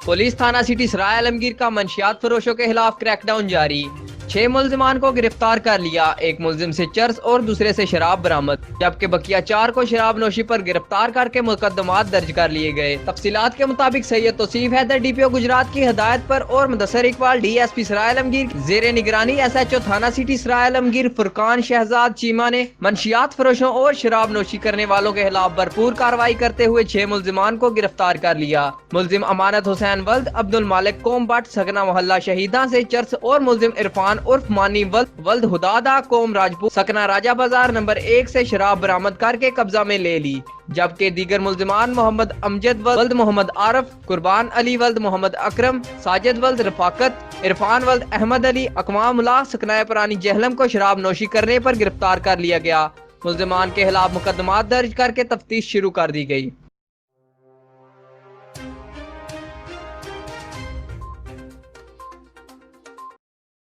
Police थाना city सराय आलमगीर का मंशियात फरोशों के खिलाफ क्रैकडाउन जारी। 6 मुल्जिमान को गिरफ्तार कर लिया। एक मुल्जिम से चर्स और दूसरे से शराब बरामद, जबकि बकिया 4 को शराब नोशी पर गिरफ्तार करके मुकदमात दर्ज कर लिए गए। तफसीलात के मुताबिक सैयद तौसीफ हैदर DPO गुजरात की हदायत पर और मुदस्सर इकबाल DSP सराय आलमगीर जेर निगरानी SHO थाना सिटी सराय आलमगीर फुरकान शहजाद चीमा ने मंशियात फरोशों और शराब नोशी करने वालों के खिलाफ भरपूर कार्रवाई करते हुए 6 मुल्जिमान को गिरफ्तार कर लिया। मुल्जिम अमानत हुसैन वल्द अब्दुल मालिक कोम बट सकना मोहल्ला शहीदा से चर्स और मुल्जिम इरफान उर्फ मानी वल्द हुदादा कोम राजपूत सकना राजा बाजार नंबर 1 से शराब बरामद करके कब्जा में ले ली, जबकि दीगर मुल्जिमान मोहम्मद अमजद वल्द मोहम्मद आरफ, कुर्बान अली वल्द मोहम्मद अकरम, साजिद वल्द रफाकत, इरफान वल्द अहमद अली, अकवाम उल्लाह सकना पुरानी जहलम को शराब नोशी करने पर गिरफ्तार कर लिया गया। मुल्जिमान के खिलाफ मुकदमात दर्ज करके तफ्तीश शुरू कर दी गई।